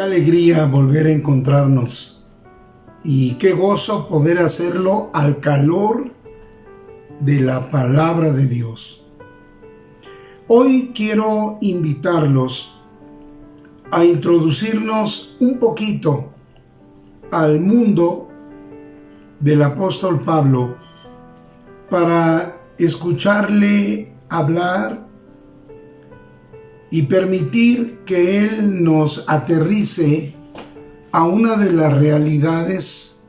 alegría volver a encontrarnos y qué gozo poder hacerlo al calor de la palabra de Dios. Hoy quiero invitarlos a introducirnos un poquito al mundo del apóstol Pablo para escucharle hablar y permitir que Él nos aterrice a una de las realidades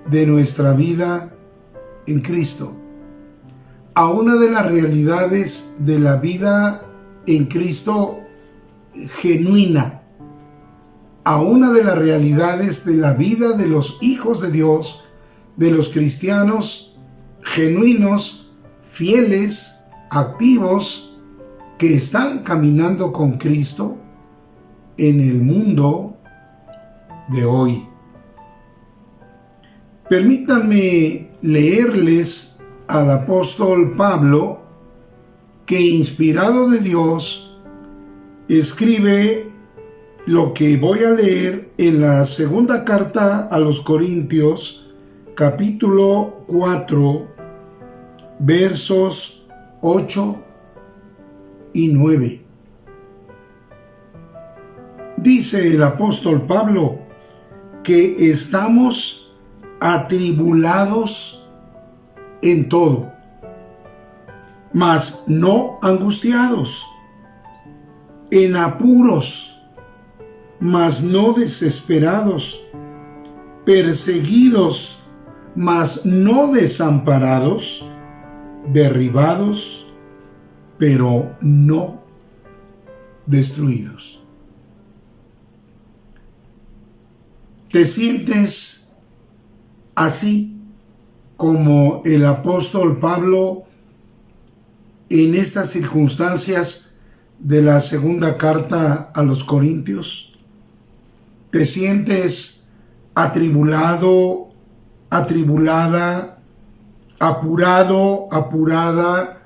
de nuestra vida en Cristo, a una de las realidades de la vida en Cristo genuina, a una de las realidades de la vida de los hijos de Dios, de los cristianos genuinos, fieles, activos, que están caminando con Cristo en el mundo de hoy. Permítanme leerles al apóstol Pablo, que inspirado de Dios escribe lo que voy a leer en la segunda carta a los Corintios, capítulo 4, versos 8 y 9. Dice el apóstol Pablo que estamos atribulados en todo, mas no angustiados, en apuros, mas no desesperados, perseguidos, mas no desamparados, derribados, pero no destruidos. ¿Te sientes así como el apóstol Pablo en estas circunstancias de la segunda carta a los Corintios? ¿Te sientes atribulado, atribulada, apurado, apurada?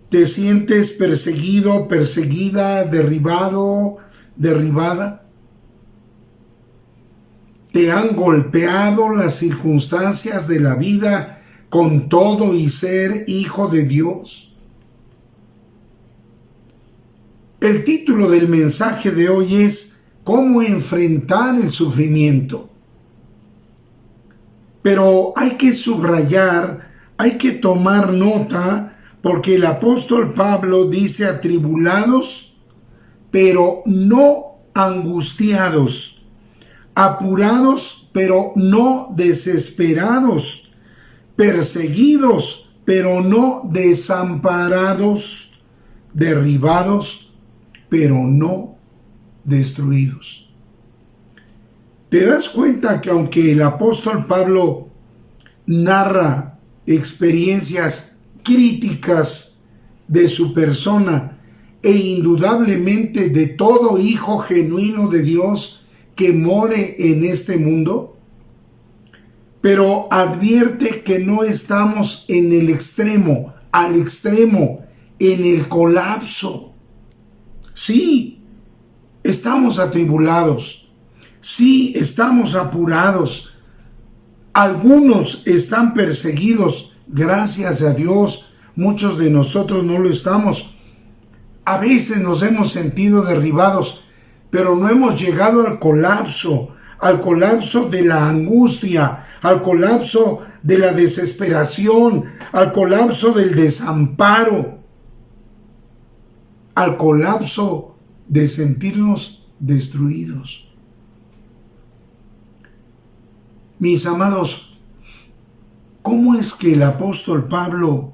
¿Te sientes perseguido, perseguida, derribado, derribada? ¿Te han golpeado las circunstancias de la vida con todo y ser hijo de Dios? El título del mensaje de hoy es ¿Cómo enfrentar el sufrimiento? Pero hay que subrayar, hay que tomar nota, porque el apóstol Pablo dice atribulados, pero no angustiados, apurados, pero no desesperados, perseguidos, pero no desamparados, derribados, pero no destruidos. ¿Te das cuenta que aunque el apóstol Pablo narra experiencias críticas de su persona e indudablemente de todo hijo genuino de Dios que more en este mundo, pero advierte que no estamos en el extremo, al extremo, en el colapso? Sí, estamos atribulados, sí, estamos apurados, algunos están perseguidos. Gracias a Dios, muchos de nosotros no lo estamos. A veces nos hemos sentido derribados, pero no hemos llegado al colapso de la angustia, al colapso de la desesperación, al colapso del desamparo, al colapso de sentirnos destruidos. Mis amados, ¿cómo es que el apóstol Pablo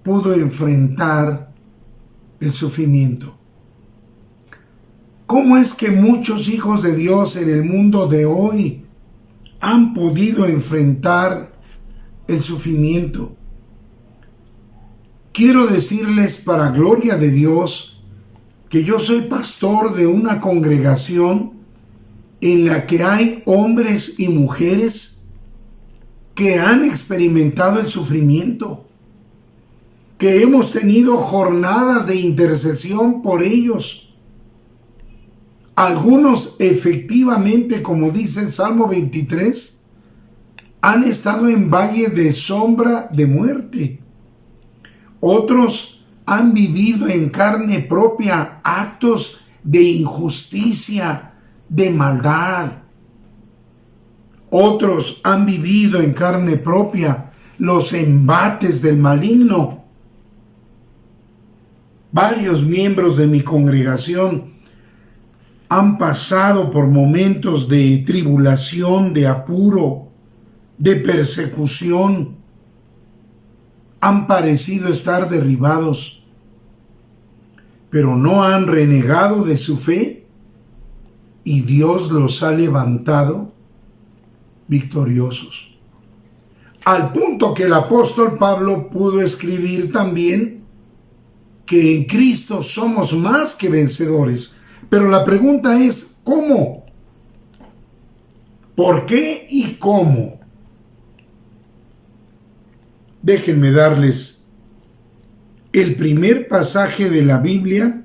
pudo enfrentar el sufrimiento? ¿Cómo es que muchos hijos de Dios en el mundo de hoy han podido enfrentar el sufrimiento? Quiero decirles, para gloria de Dios, que yo soy pastor de una congregación en la que hay hombres y mujeres que han experimentado el sufrimiento, que hemos tenido jornadas de intercesión por ellos. Algunos efectivamente, como dice el Salmo 23, han estado en valle de sombra de muerte. Otros han vivido en carne propia actos de injusticia, de maldad. Otros han vivido en carne propia los embates del maligno. Varios miembros de mi congregación han pasado por momentos de tribulación, de apuro, de persecución. Han parecido estar derribados, pero no han renegado de su fe y Dios los ha levantado victoriosos. Al punto que el apóstol Pablo pudo escribir también que en Cristo somos más que vencedores. Pero la pregunta es, ¿cómo? ¿Por qué y cómo? Déjenme darles el primer pasaje de la Biblia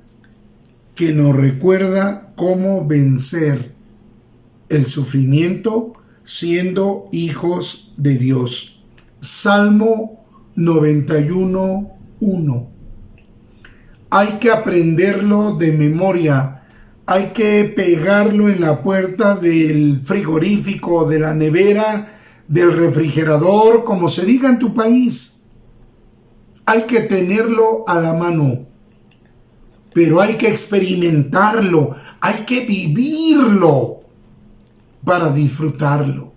que nos recuerda cómo vencer el sufrimiento siendo hijos de Dios. Salmo 91:1. Hay que aprenderlo de memoria. Hay que pegarlo en la puerta del frigorífico, de la nevera, del refrigerador, como se diga en tu país. Hay que tenerlo a la mano, pero hay que experimentarlo, hay que vivirlo para disfrutarlo.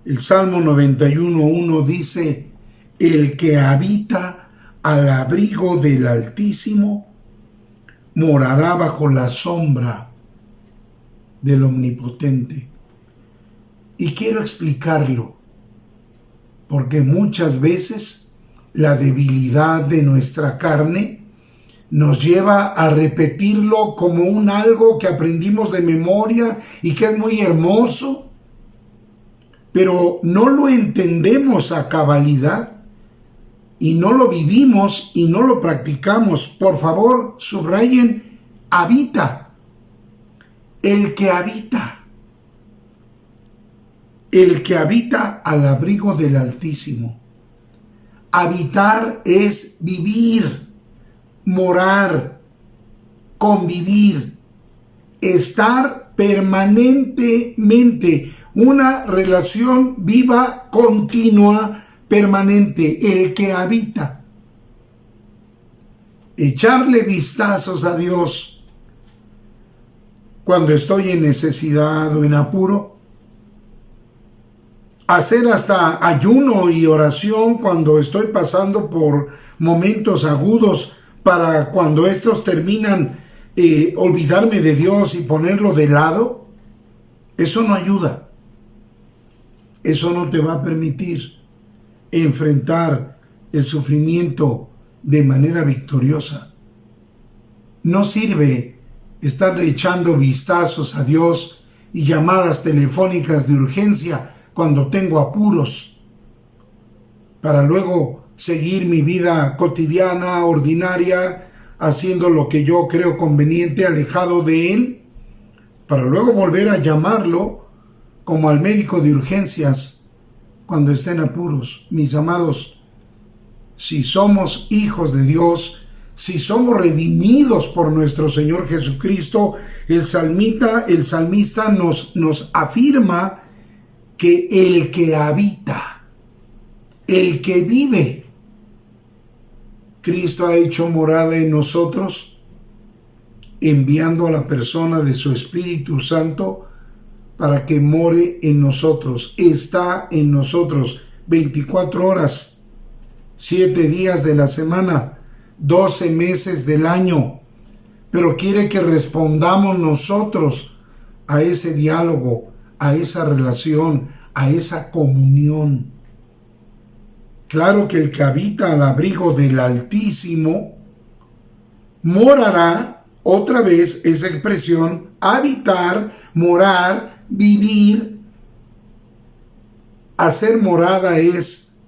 El Salmo 91:1 dice: el que habita al abrigo del Altísimo morará bajo la sombra del Omnipotente. Y quiero explicarlo, porque muchas veces la debilidad de nuestra carne nos lleva a repetirlo como un algo que aprendimos de memoria y que es muy hermoso, pero no lo entendemos a cabalidad y no lo vivimos y no lo practicamos. Por favor, subrayen: habita. El que habita. El que habita al abrigo del Altísimo. Habitar es vivir, morar, convivir, estar permanentemente, una relación viva, continua, permanente. El que habita. Echarle vistazos a Dios cuando estoy en necesidad o en apuro. Hacer hasta ayuno y oración cuando estoy pasando por momentos agudos, para cuando estos terminan, olvidarme de Dios y ponerlo de lado. Eso no ayuda. Eso no te va a permitir enfrentar el sufrimiento de manera victoriosa. No sirve estar echando vistazos a Dios y llamadas telefónicas de urgencia cuando tengo apuros, para luego seguir mi vida cotidiana, ordinaria, haciendo lo que yo creo conveniente, alejado de Él, para luego volver a llamarlo como al médico de urgencias cuando estén apuros. Mis amados, si somos hijos de Dios, si somos redimidos por nuestro Señor Jesucristo, el salmista nos afirma que el que habita, el que vive, Cristo ha hecho morada en nosotros, enviando a la persona de su Espíritu Santo para que more en nosotros. Está en nosotros 24 horas, 7 días de la semana, 12 meses del año, pero quiere que respondamos nosotros a ese diálogo, a esa relación, a esa comunión. Claro que el que habita al abrigo del Altísimo morará, otra vez esa expresión, habitar, morar, vivir. Hacer morada es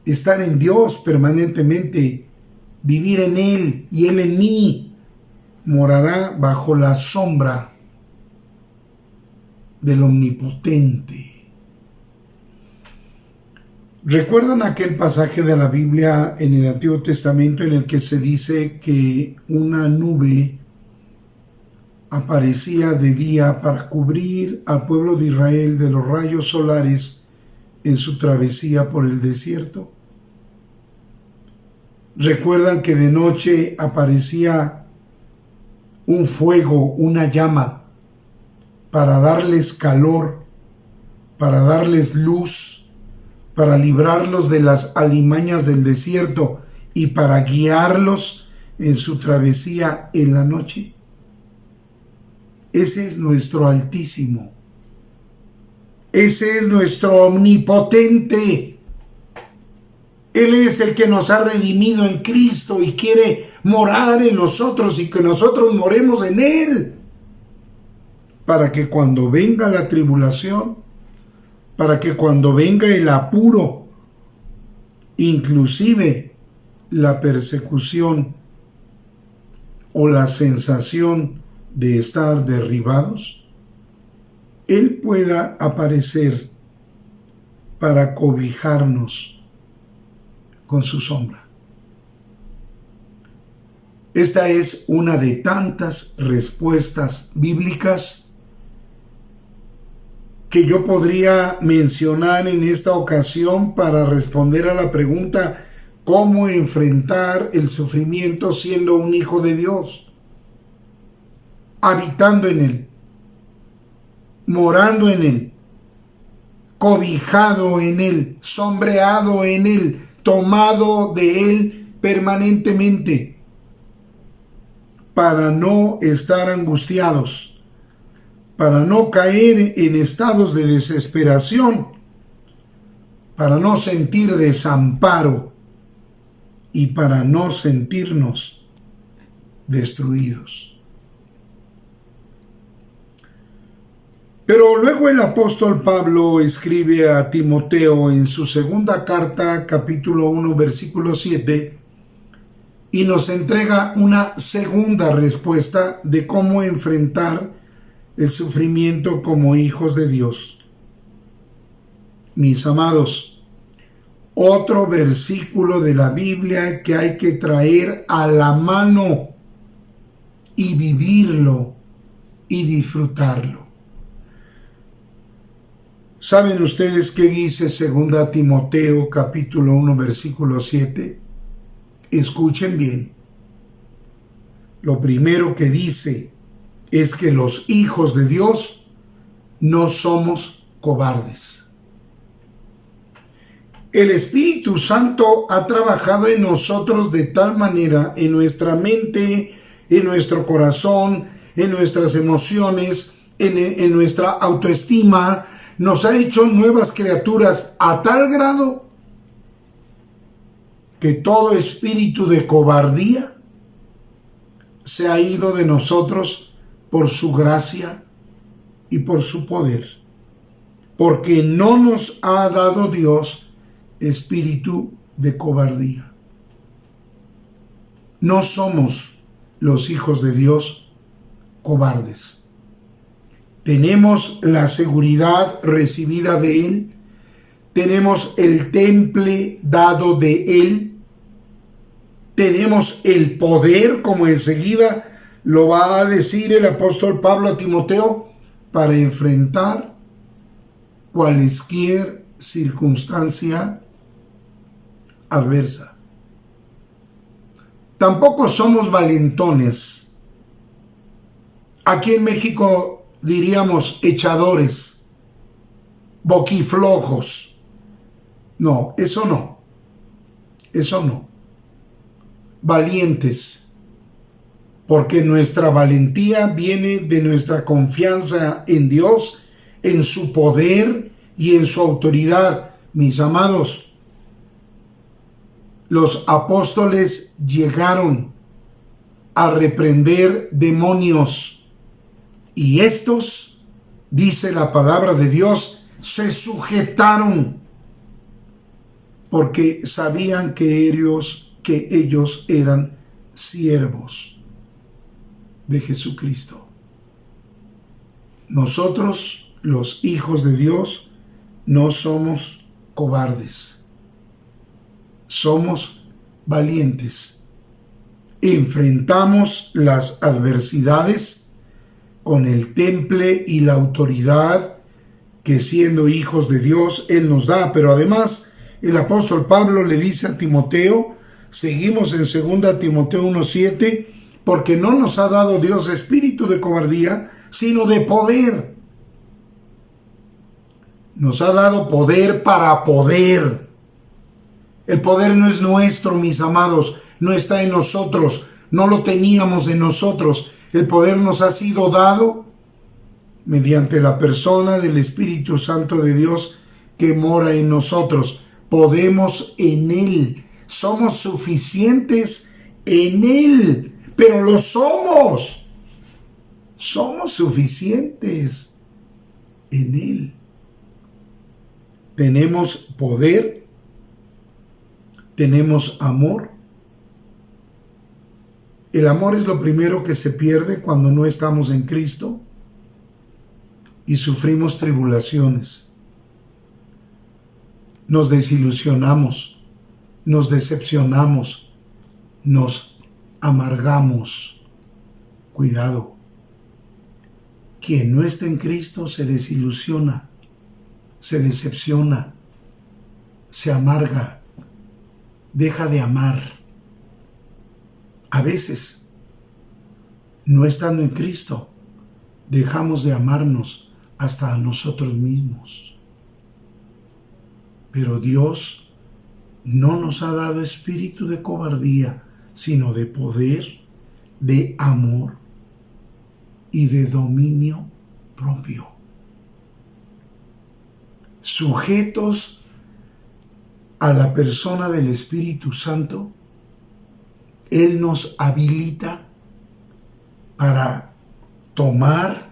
estar en Dios permanentemente, vivir en Él y Él en mí. morará bajo la sombra del Omnipotente. ¿Recuerdan aquel pasaje de la Biblia en el Antiguo Testamento en el que se dice que una nube aparecía de día para cubrir al pueblo de Israel de los rayos solares en su travesía por el desierto? ¿Recuerdan que de noche aparecía un fuego, una llama, para darles calor, para darles luz, para librarlos de las alimañas del desierto y para guiarlos en su travesía en la noche? Ese es nuestro Altísimo. Ese es nuestro Omnipotente. Él es el que nos ha redimido en Cristo y quiere morar en nosotros y que nosotros moremos en Él, para que cuando venga la tribulación, para que cuando venga el apuro, inclusive la persecución o la sensación de estar derribados, Él pueda aparecer para cobijarnos con su sombra. Esta es una de tantas respuestas bíblicas que yo podría mencionar en esta ocasión para responder a la pregunta: ¿cómo enfrentar el sufrimiento siendo un hijo de Dios? Habitando en Él, morando en Él, cobijado en Él, sombreado en Él, tomado de Él permanentemente, para no estar angustiados, para no caer en estados de desesperación, para no sentir desamparo y para no sentirnos destruidos. Pero luego el apóstol Pablo escribe a Timoteo en su segunda carta, capítulo 1, versículo 7, y nos entrega una segunda respuesta de cómo enfrentar el sufrimiento como hijos de Dios. Mis amados, otro versículo de la Biblia que hay que traer a la mano y vivirlo y disfrutarlo. ¿Saben ustedes qué dice 2 Timoteo capítulo 1 versículo 7? Escuchen bien. Lo primero que dice es que los hijos de Dios no somos cobardes. El Espíritu Santo ha trabajado en nosotros de tal manera, en nuestra mente, en nuestro corazón, en nuestras emociones, en nuestra autoestima, nos ha hecho nuevas criaturas a tal grado que todo espíritu de cobardía se ha ido de nosotros por su gracia y por su poder, porque no nos ha dado Dios espíritu de cobardía. No somos los hijos de Dios cobardes. Tenemos la seguridad recibida de Él, tenemos el temple dado de Él, tenemos el poder, como enseguida lo va a decir el apóstol Pablo a Timoteo, para enfrentar cualquier circunstancia adversa. Tampoco somos valentones. Aquí en México diríamos echadores, boquiflojos. No, eso no. Eso no. Valientes. Porque nuestra valentía viene de nuestra confianza en Dios, en su poder y en su autoridad. Mis amados, los apóstoles llegaron a reprender demonios y estos, dice la palabra de Dios, se sujetaron porque sabían que ellos eran siervos. de Jesucristo. Nosotros, los hijos de Dios, no somos cobardes. Somos valientes. Enfrentamos las adversidades con el temple y la autoridad que, siendo hijos de Dios, Él nos da. Pero además, el apóstol Pablo le dice a Timoteo, seguimos en 2 Timoteo 1:7, porque no nos ha dado Dios espíritu de cobardía, sino de poder. Nos ha dado poder para poder. El poder no es nuestro, mis amados, no está en nosotros, no lo teníamos en nosotros. El poder nos ha sido dado mediante la persona del Espíritu Santo de Dios que mora en nosotros. Podemos en Él, somos suficientes en Él, pero lo somos. Somos suficientes en Él. Tenemos poder, tenemos amor. El amor es lo primero que se pierde cuando no estamos en Cristo y sufrimos tribulaciones. Nos desilusionamos, nos decepcionamos, nos amargamos. Cuidado. Quien no está en Cristo se desilusiona, se decepciona, se amarga, deja de amar. A veces, no estando en Cristo, dejamos de amarnos hasta a nosotros mismos. Pero Dios no nos ha dado espíritu de cobardía, sino de poder, de amor y de dominio propio. Sujetos a la persona del Espíritu Santo, Él nos habilita para tomar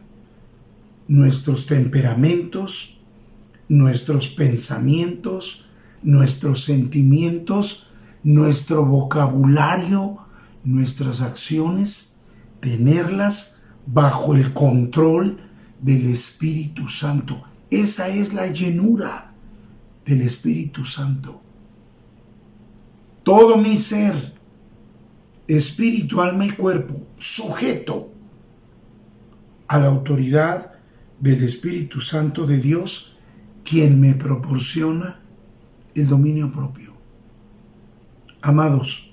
nuestros temperamentos, nuestros pensamientos, nuestros sentimientos, nuestro vocabulario, nuestras acciones, tenerlas bajo el control del Espíritu Santo. Esa es la llenura del Espíritu Santo. Todo mi ser, espíritu, alma y cuerpo, sujeto a la autoridad del Espíritu Santo de Dios, quien me proporciona el dominio propio. Amados,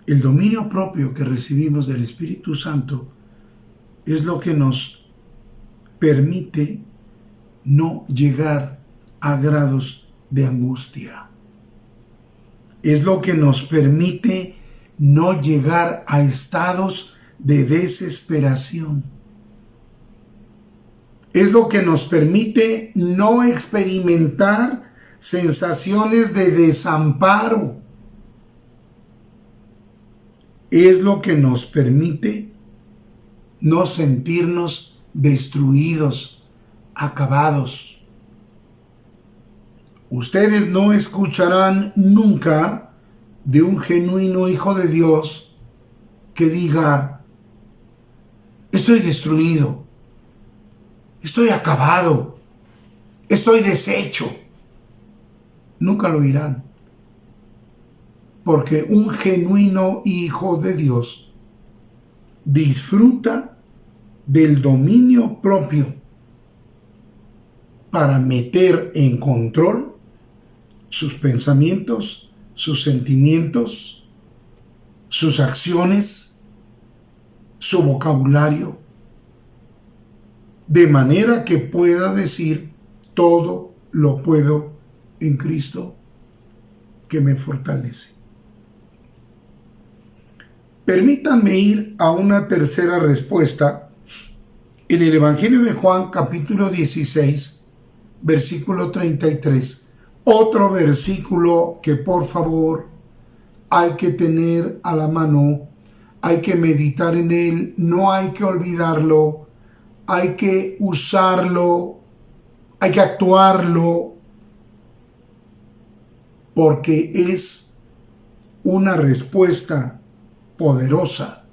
el dominio propio que recibimos del Espíritu Santo es lo que nos permite no llegar a grados de angustia. Es lo que nos permite no llegar a estados de desesperación. Es lo que nos permite no experimentar sensaciones de desamparo. Es lo que nos permite no sentirnos destruidos, acabados. Ustedes no escucharán nunca de un genuino hijo de Dios que diga: estoy destruido, estoy acabado, estoy deshecho. Nunca lo oirán, porque un genuino hijo de Dios disfruta del dominio propio para meter en control sus pensamientos, sus sentimientos, sus acciones, su vocabulario, de manera que pueda decir: todo lo puedo en Cristo que me fortalece. Permítanme ir a una tercera respuesta en el Evangelio de Juan, capítulo 16, versículo 33. Otro versículo que por favor hay que tener a la mano, hay que meditar en él, no hay que olvidarlo, hay que usarlo, hay que actuarlo, porque es una respuesta poderosa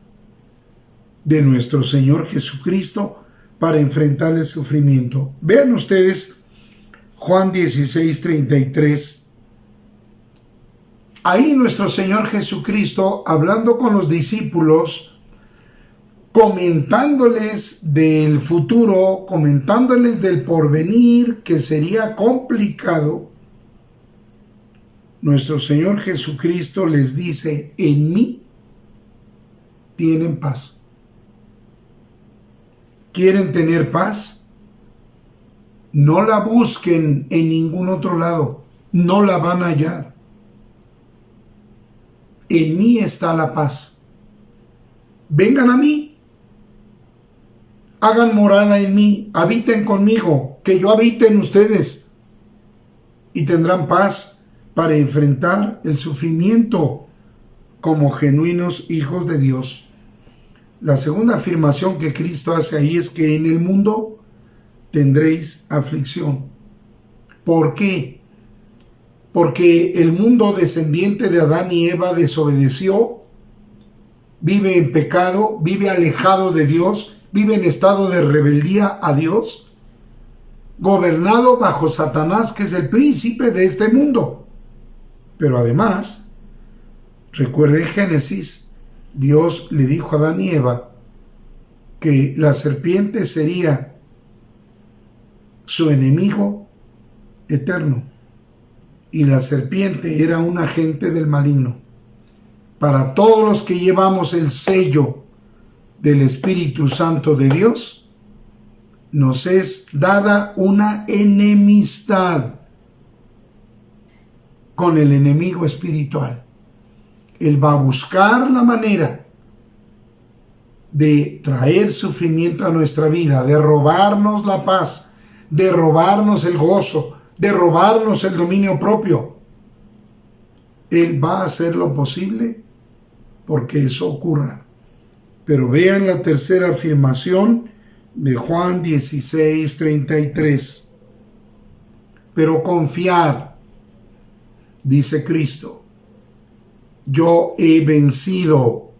de nuestro Señor Jesucristo para enfrentar el sufrimiento. Vean ustedes Juan 16:33. Ahí nuestro Señor Jesucristo, hablando con los discípulos, comentándoles del futuro, comentándoles del porvenir, que sería complicado, nuestro Señor Jesucristo les dice: en mí tienen paz. ¿Quieren tener paz? No la busquen en ningún otro lado, no la van a hallar. En mí está la paz. Vengan a mí, hagan morada en mí, habiten conmigo, que yo habite en ustedes, y tendrán paz para enfrentar el sufrimiento como genuinos hijos de Dios. La segunda afirmación que Cristo hace ahí es que en el mundo tendréis aflicción. ¿Por qué? Porque el mundo descendiente de Adán y Eva desobedeció, vive en pecado, vive alejado de Dios, vive en estado de rebeldía a Dios, gobernado bajo Satanás, que es el príncipe de este mundo. Pero además, recuerden Génesis, Dios le dijo a Adán y Eva que la serpiente sería su enemigo eterno. Y la serpiente era un agente del maligno. Para todos los que llevamos el sello del Espíritu Santo de Dios, nos es dada una enemistad con el enemigo espiritual. Él va a buscar la manera de traer sufrimiento a nuestra vida, de robarnos la paz, de robarnos el gozo, de robarnos el dominio propio. Él va a hacer lo posible porque eso ocurra. Pero vean la tercera afirmación de Juan 16:33. Pero confiad, dice Cristo, yo he vencido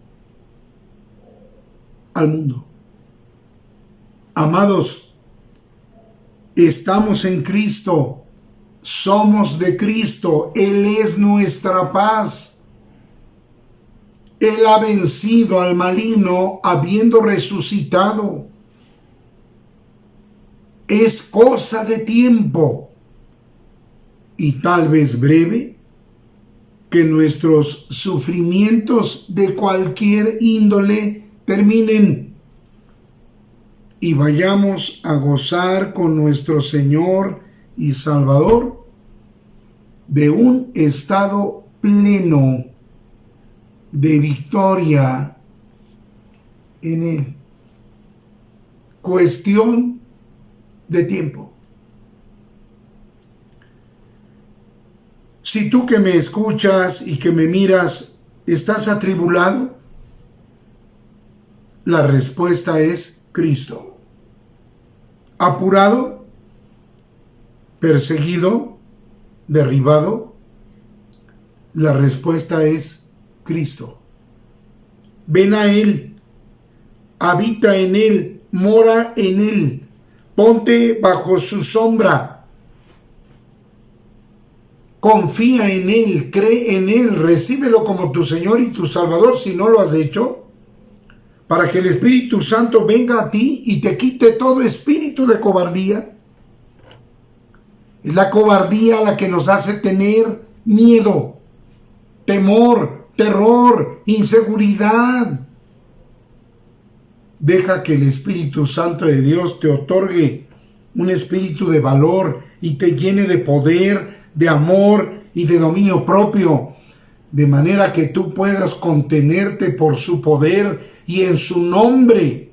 al mundo. Amados, estamos en Cristo, somos de Cristo, Él es nuestra paz. Él ha vencido al maligno habiendo resucitado. Es cosa de tiempo, y tal vez breve, que nuestros sufrimientos de cualquier índole terminen y vayamos a gozar con nuestro Señor y Salvador de un estado pleno de victoria en Él. Cuestión de tiempo. Si tú que me escuchas y que me miras estás atribulado, la respuesta es Cristo. Apurado, perseguido, derribado, la respuesta es Cristo. Ven a Él, habita en Él, mora en Él, ponte bajo su sombra, confía en Él, cree en Él, recíbelo como tu Señor y tu Salvador si no lo has hecho, para que el Espíritu Santo venga a ti y te quite todo espíritu de cobardía. Es la cobardía la que nos hace tener miedo, temor, terror, inseguridad. Deja que el Espíritu Santo de Dios te otorgue un espíritu de valor y te llene de poder, de amor y de dominio propio, de manera que tú puedas contenerte por su poder y en su nombre,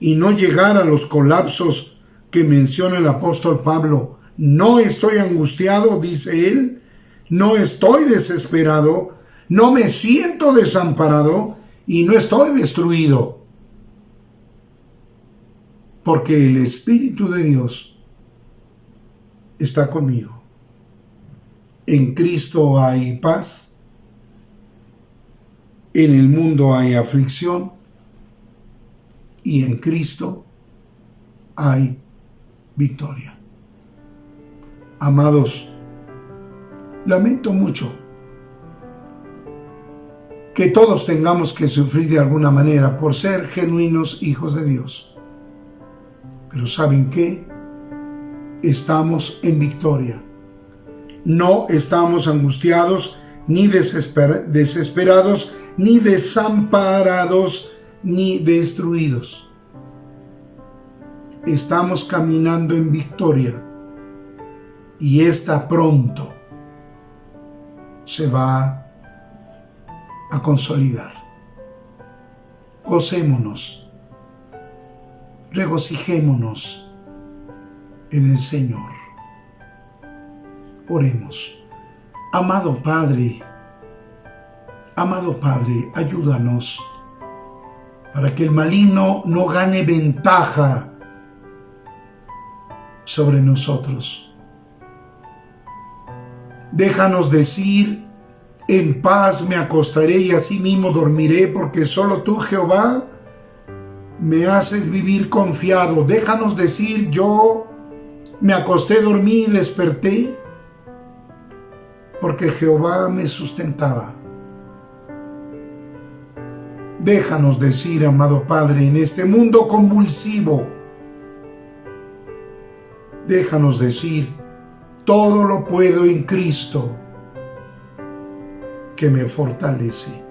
y no llegar a los colapsos que menciona el apóstol Pablo. No estoy angustiado, dice él, no estoy desesperado, no me siento desamparado y no estoy destruido, porque el Espíritu de Dios está conmigo. En Cristo hay paz, en el mundo hay aflicción, y en Cristo hay victoria. Amados, lamento mucho que todos tengamos que sufrir de alguna manera por ser genuinos hijos de Dios. Pero ¿saben qué? Estamos en victoria. No estamos angustiados, ni desesperados, ni desamparados, ni destruidos. Estamos caminando en victoria y esta pronto se va a consolidar. Gocémonos, regocijémonos en el Señor. Oremos. Amado Padre, ayúdanos para que el maligno no gane ventaja sobre nosotros. Déjanos decir: en paz me acostaré y asimismo dormiré, porque solo tú, Jehová, me haces vivir confiado. Déjanos decir: yo me acosté, dormí y desperté, porque Jehová me sustentaba. Déjanos decir, amado Padre, en este mundo convulsivo, déjanos decir: todo lo puedo en Cristo, que me fortalece.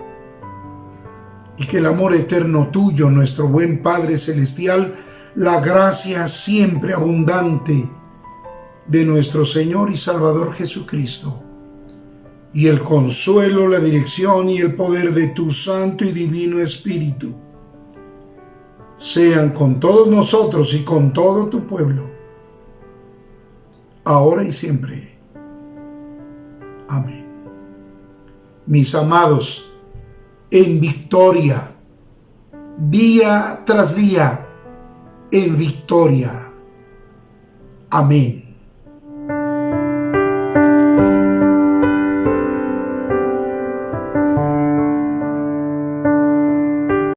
Y que el amor eterno tuyo, nuestro buen Padre Celestial, la gracia siempre abundante de nuestro Señor y Salvador Jesucristo, y el consuelo, la dirección y el poder de tu Santo y Divino Espíritu sean con todos nosotros y con todo tu pueblo, ahora y siempre. Amén. Mis amados, en victoria, día tras día, en victoria. Amén.